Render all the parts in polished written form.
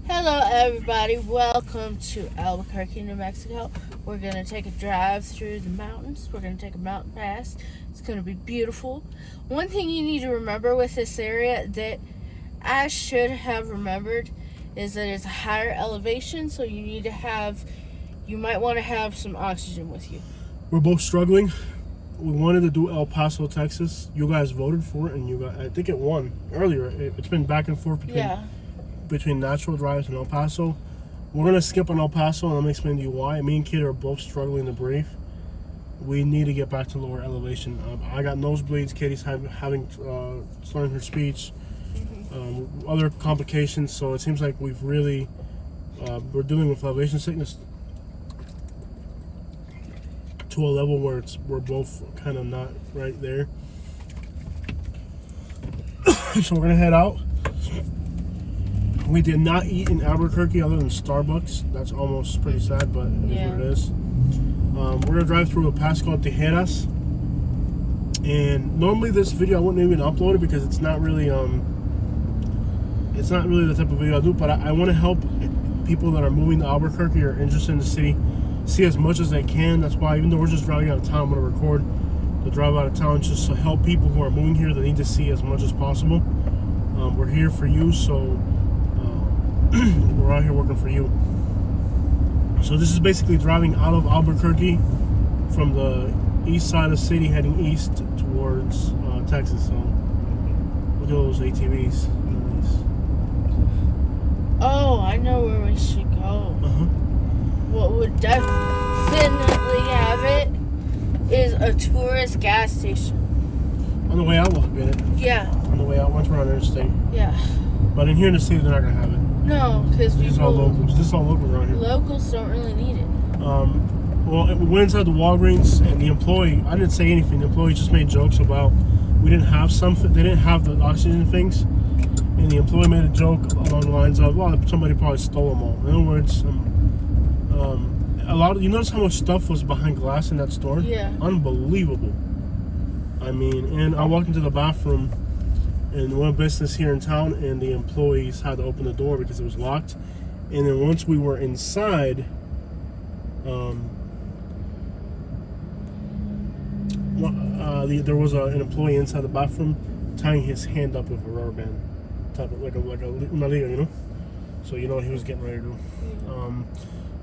Hello everybody, welcome to Albuquerque, New Mexico. We're going to take a drive through the mountains. We're going to take a mountain pass. It's going to be beautiful. One thing you need to remember with this area that I should have remembered is that it's a higher elevation, so you might want to have some oxygen with you. We're both struggling. We wanted to do El Paso, Texas. You guys voted for it, and I think it won earlier. It's been back and forth between natural drives and El Paso. We're gonna skip on El Paso, and let me explain to you why. Me and Kid are both struggling to breathe. We need to get back to lower elevation. I got nosebleeds. Katie's having slurring her speech, other complications. So it seems like we've really we're dealing with elevation sickness to a level where we're both kind of not right there. So we're gonna head out. We did not eat in Albuquerque other than Starbucks. That's almost pretty sad, but it is what it is. We're gonna drive through a pass called Tijeras, and normally this video I wouldn't even upload it because it's not really the type of video I do. But I want to help people that are moving to Albuquerque or interested in the city see as much as they can. That's why, even though we're just driving out of town, I'm gonna record the drive out of town just to help people who are moving here that need to see as much as possible. We're here for you, so we're out here working for you. So this is basically driving out of Albuquerque from the east side of the city, heading east towards Texas. So look at those ATVs. Oh, I know where we should go. What would definitely have it is a tourist gas station. On the way out, we'll get it. Yeah. On the way out, once we're on interstate. Yeah. But in here in the city, they're not gonna have it. No, because This is all locals. This is all locals around here. Locals don't really need it. Well, we went inside the Walgreens, and the employee, I didn't say anything. The employee just made jokes about we didn't have something. They didn't have the oxygen things, and the employee made a joke along the lines of, "Well, somebody probably stole them all." In other words, a lot of, you notice how much stuff was behind glass in that store? Yeah. Unbelievable. I mean, and I walked into the bathroom in one business here in town, and the employees had to open the door because it was locked. And then once we were inside, there was an employee inside the bathroom tying his hand up with a rubber band, type of like a una liga, you know. So you know what he was getting ready to do.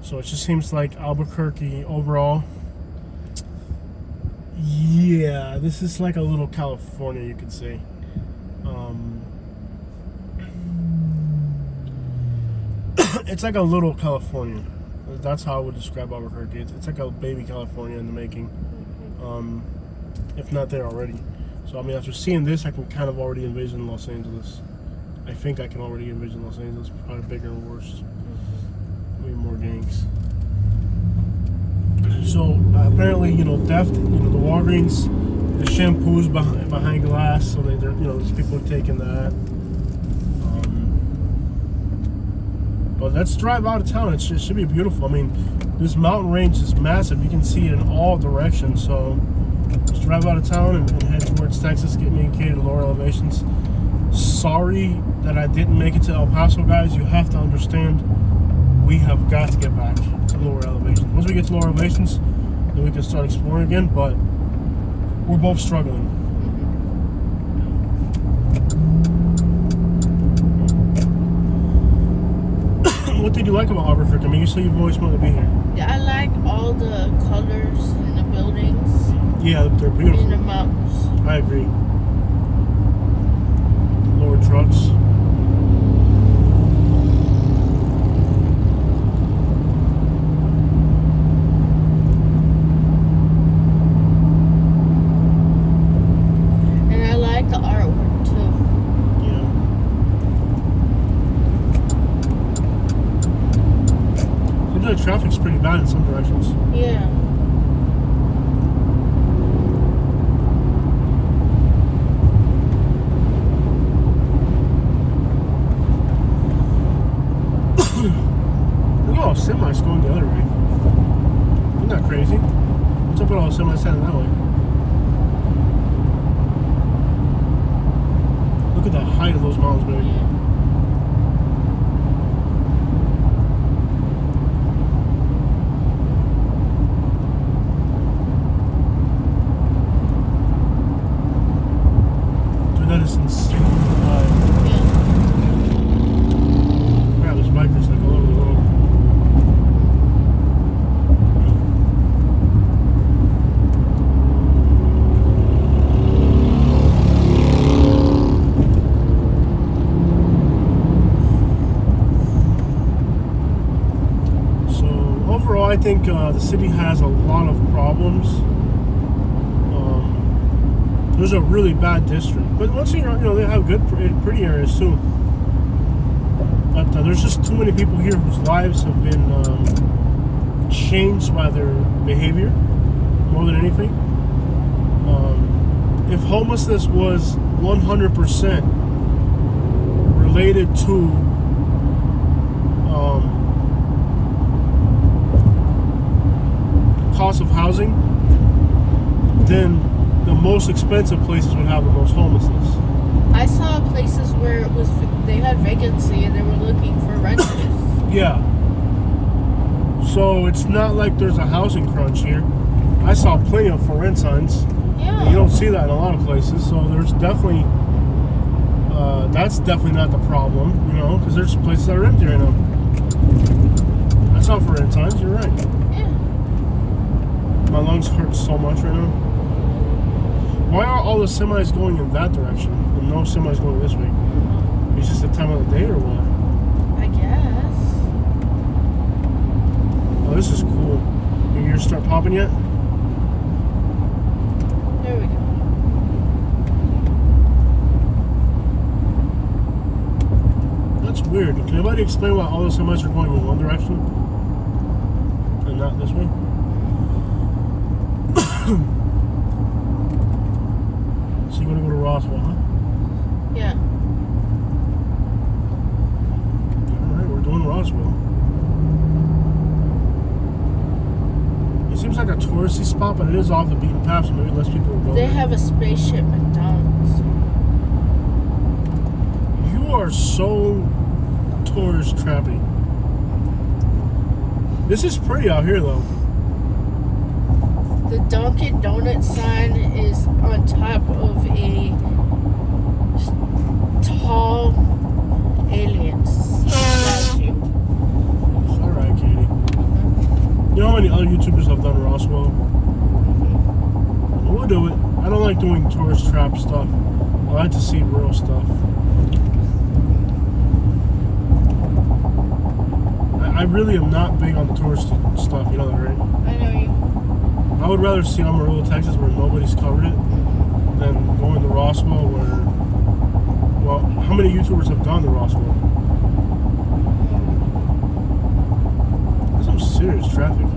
So it just seems like Albuquerque overall. Yeah, this is like a little California, you could say. It's like a little California. That's how I would describe Albuquerque. It's like a baby California in the making, if not there already. So I mean, after seeing this, I can kind of already envision Los Angeles. I think I can already envision Los Angeles, probably bigger and worse. Maybe more gangs. So apparently, theft. The Walgreens, the shampoos behind glass. So they're there's people taking that. But let's drive out of town. It should be beautiful. I mean, this mountain range is massive. You can see it in all directions. So let's drive out of town and head towards Texas. Get me and Katie to lower elevations. Sorry that I didn't make it to El Paso, guys. You have to understand. We have got to get back to lower elevations. Once we get to lower elevations, then we can start exploring again, but we're both struggling. What did you like about Albuquerque? I mean, you say you've always wanted to be here. Yeah, I like all the colors in the buildings. Yeah, they're beautiful. In the mountains. I agree. Lower trucks. The traffic's pretty bad in some directions. Yeah. Look at all semis going the other way. Isn't that crazy? What's up with all the semis heading that way? Look at the height of those mountains, baby. Yeah. I think the city has a lot of problems. There's a really bad district, but once you know they have good, pretty areas too. But there's just too many people here whose lives have been changed by their behavior more than anything. If homelessness was 100% related to cost of housing, then the most expensive places would have the most homelessness. I saw places where it was they had vacancy and they were looking for renters. Yeah. So it's not like there's a housing crunch here. I saw plenty of for rent signs. Yeah. You don't see that in a lot of places. So there's definitely that's definitely not the problem, you know, because there's places that are empty right now. I saw for rent signs. You're right. Yeah. My lungs hurt so much right now. Why are all the semis going in that direction and no semis going this way? It's just the time of the day or what? I guess. Oh, this is cool. Your ears start popping yet? There we go. That's weird. Can anybody explain why all the semis are going in one direction and not this way? So you're gonna go to Roswell, huh? Yeah. Alright, we're doing Roswell. It seems like a touristy spot, but it is off the beaten path, so maybe less people will go They there. have a spaceship McDonald's. You are so tourist trappy. This is pretty out here, though. The Dunkin' Donuts sign is on top of a tall alien statue. It's alright, Katie. You know how many other YouTubers have done Roswell? We'll do it. I don't like doing tourist trap stuff. I like to see real stuff. I really am not big on the tourist stuff, you know that, right? I know you. I would rather see Amarillo, Texas, where nobody's covered it, than going to Roswell, where, well, how many YouTubers have gone to Roswell? There's some serious traffic.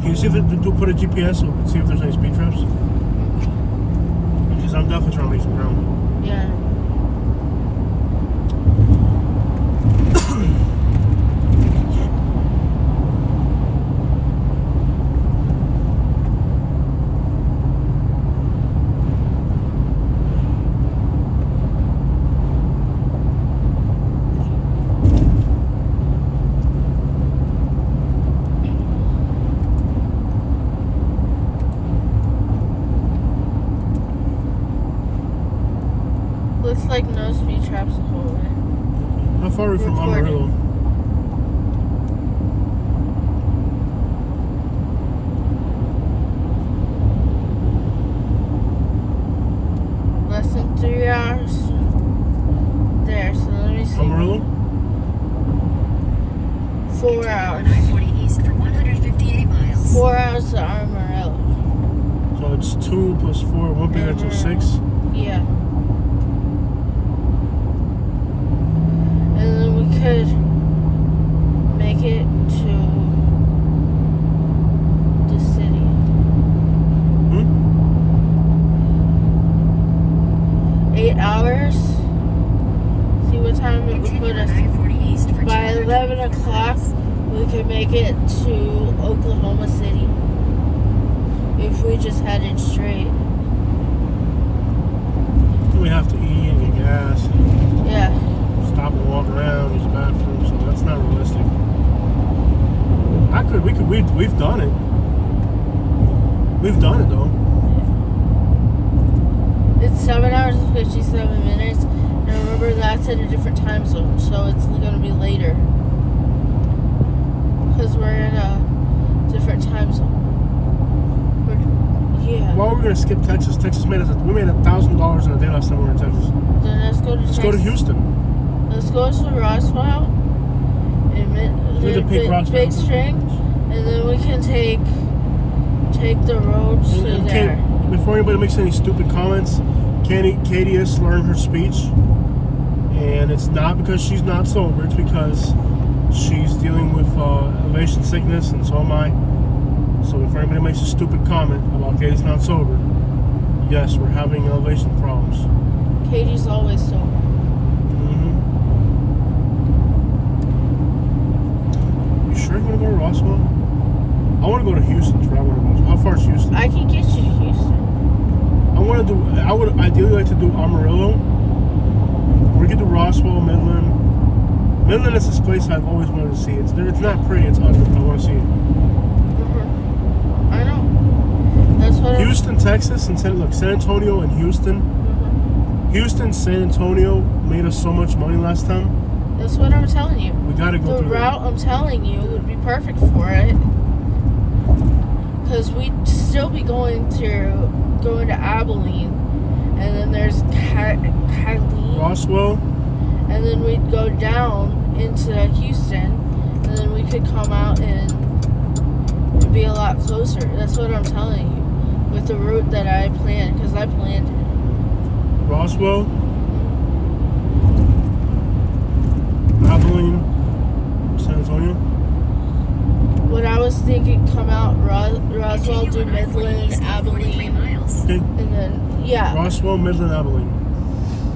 Can you see if they do put a GPS so we can see if there's any speed traps? Because I'm definitely trying to make some ground. Yeah. Looks like no speed traps the whole way. How far are we from Recorded. Amarillo? Less than 3 hours. There, so let me see. Amarillo? 4 hours. 940 east for 158 miles. 4 hours to Amarillo. So it's 2 plus 4, won't be there till 6. Yeah. And then we could make it to the city. Hmm? 8 hours. See what time it would Continue put on us. 940 east for By 11 o'clock, we could make it to Oklahoma City. If we just headed straight. We have to eat and get gas, Yeah. stop and walk around, use the bathroom, so that's not realistic. We've done it. We've done it though. It's 7 hours and 57 minutes. And remember, that's in a different time zone, so it's going to be later. Because we're in a different time zone. Yeah. Why are we gonna skip Texas? Texas made we made $1,000 in a day last time we were in Texas. Then let's go to Let's Texas. go to Houston. Let's go to Roswell. the pink rocks, big man. string, and then we can take the road to And there. before anybody makes any stupid comments, Katie is slurring her speech, and it's not because she's not sober. It's because she's dealing with elevation sickness, and so am I. So if anybody makes a stupid comment about Katie's not sober, yes, we're having elevation problems. Katie's always sober. You sure you want to go to Roswell? I want to go to Houston. That's where I want to go. How far is Houston? I can get you to Houston. I would ideally like to do Amarillo. We could do Roswell, Midland. Midland is this place I've always wanted to see. It's not pretty. It's ugly, but I want to see it. I know. That's what Houston, Texas, and San Antonio and Houston. Houston, San Antonio made us so much money last time. That's what I'm telling you. We gotta go The through route I'm telling you would be perfect for it. Because we'd still be going to Abilene, and then there's Kylie, Roswell. and then we'd go down into Houston, and then we could come out and it'd be a lot closer. That's what I'm telling you. With the route that I planned, because I planned it. Roswell. Abilene. San Antonio. What I was thinking, come out Roswell, do Midland, Abilene, Okay. and then, yeah. Roswell, Midland, Abilene.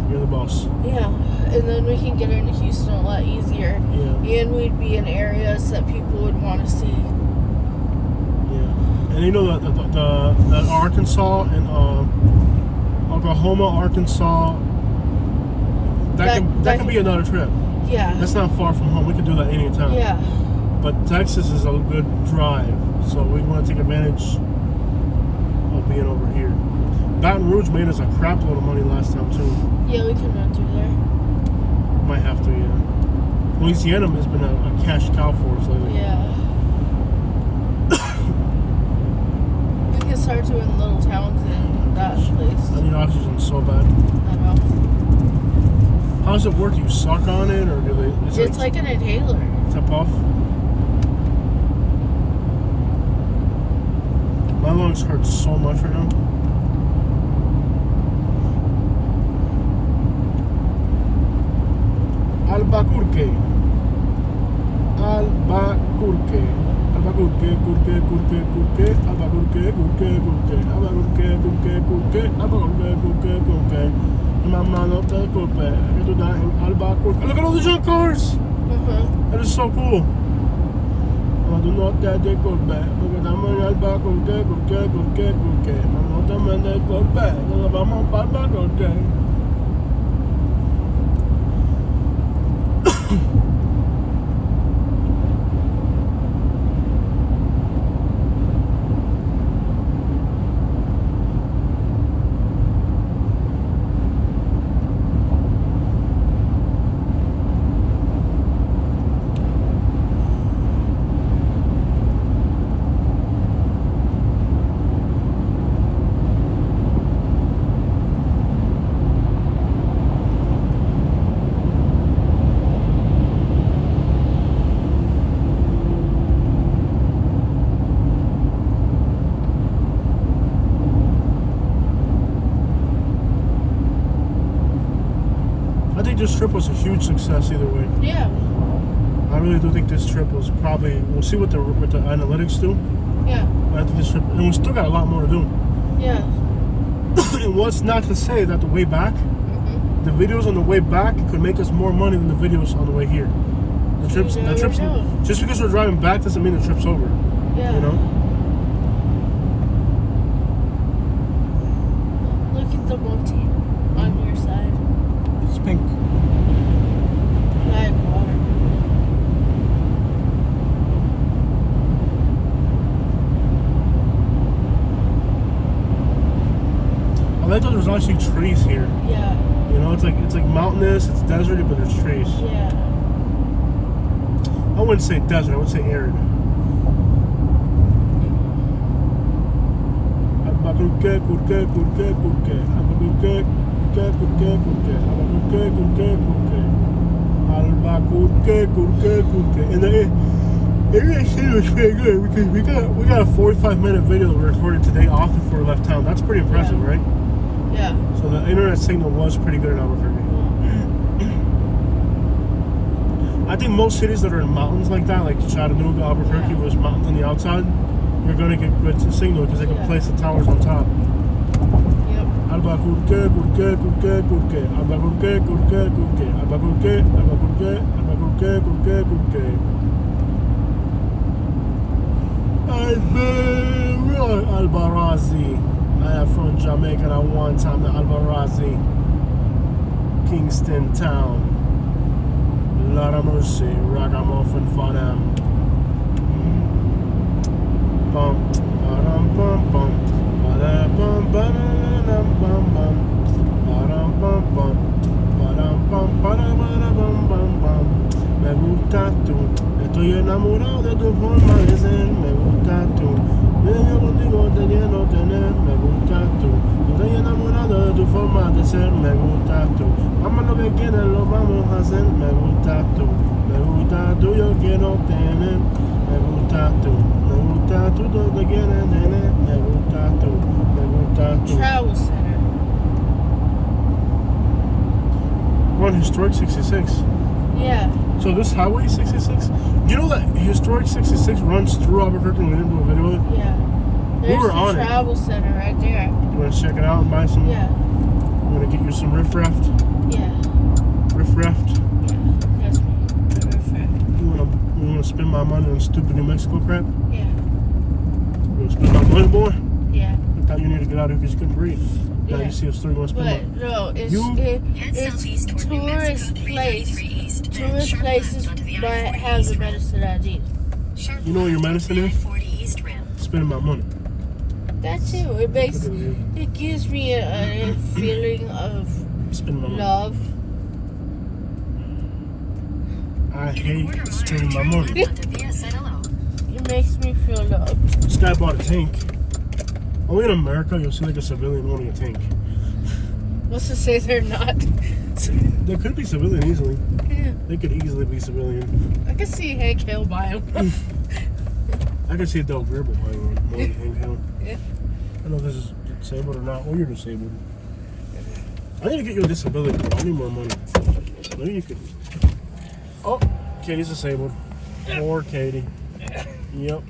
You're the boss. Yeah, and then we can get into Houston a lot easier. Yeah. And we'd be in areas that people would want to see. Yeah. And you know the Arkansas and Oklahoma, Arkansas. That can be another trip. Yeah. That's not far from home. We could do that anytime. Yeah. But Texas is a good drive, so we want to take advantage of being over here. Baton Rouge made us a crap load of money last time too. Yeah, we can run through there. Might have to, yeah. Louisiana has been a cash cow for us lately. Yeah. We can start doing little towns in that place. I need oxygen so bad. I know. How does it work? Do you suck on it, or do they? It's like an inhaler. Tip off. My lungs hurt so much right now. Albuquerque. Albuquerque. Albuquerque, Albuquerque, Albuquerque, Albuquerque, Albuquerque. Mamma not that good, but I can do that in Albuquerque. Look at all the junk cars. That is so cool. I do not that they go back. Look at them in Albuquerque, Albuquerque. I'm not the man that go back. I'm Albuquerque. I think this trip was a huge success either way. Yeah. I really do think this trip was probably. We'll see what the analytics do. Yeah. But I think this trip, and we still got a lot more to do. Yeah. And what's not to say that the way back, the videos on the way back could make us more money than the videos on the way here. The trips, just because we're driving back doesn't mean the trip's over. Yeah. You know. Look at the motif on your side. It's pink. Like water. I like that there's actually trees here. Yeah. You know, it's like mountainous, it's deserty, but there's trees. Yeah. I wouldn't say desert, I would say arid. Albuquerque, Albuquerque, Albuquerque, Albuquerque. And the internet signal was pretty good because we got a 45-minute video that we recorded today off before we left town. That's pretty impressive, right? Yeah. So the internet signal was pretty good in Albuquerque. I think most cities that are in mountains like that, like Chattanooga, Albuquerque, was mountains on the outside, you're gonna get good signal because they can place the towers on top. Yep. Albuquerque. Albarazi. I am from Jamaica and I one time to Albarazi. Kingston Town. Lord of mercy, ragamuffin for them. Bum, ba-dum, bum, bum, ba-dum, bum, ba-dum, bum, bum, ba-dum, bum, bum, ba-dum, bum, ba-dum, bum, bum, bum. Me gusta tú, estoy enamorado de tu forma de ser. Me gusta tú, yo contigo te quiero tener. Me gusta tú, yo estoy enamorado de tu forma de ser. Me gusta tú, vamos lo que quieras lo vamos a hacer. Me gusta tú, yo quiero tener. Me gusta tú, tú te quieres tener. Me gusta tú. Travel Center. We're on Historic 66. Yeah. So this highway 66, you know that Historic 66 runs through Albuquerque and we didn't do a video of it? Yeah. There's were the on it. Travel Center right there. You want to check it out and buy some? Yeah. I'm going to get you some riff-raff. Yeah. Riff-raff. Yeah. That's me. Perfect. You want to spend my money on stupid New Mexico crap? Yeah. You want to spend my money, boy? Yeah. I thought you needed to get out of here because you couldn't breathe. Now Yeah. you see us three going to spend But money. no, Head it's southeast toward New tourist Mexico place. 393 East, then Tourist sharp places left onto the that I-40 have East the ramp. medicine ID. Sharp You know what your left medicine onto is? the I-40 East ramp. Spending my money. That too. It makes Look at you. it gives me a feeling of Spending my money. love. I In a hate quarter mile, spending my turn money. left onto Via Setelo. It makes me feel love. This guy bought a tank. Only in America you'll see like a civilian owning a tank. Let's just say they're not. There could be civilian easily. Yeah. They could easily be civilian. I can see Hank Hill buy them. I could see Del Gribble buying one more than Hank Hill. Yeah. I don't know if this is disabled or not. Or you're disabled. I need to get you a disability. I need more money. Maybe you could. Oh, Katie's disabled. Poor Katie. Yep.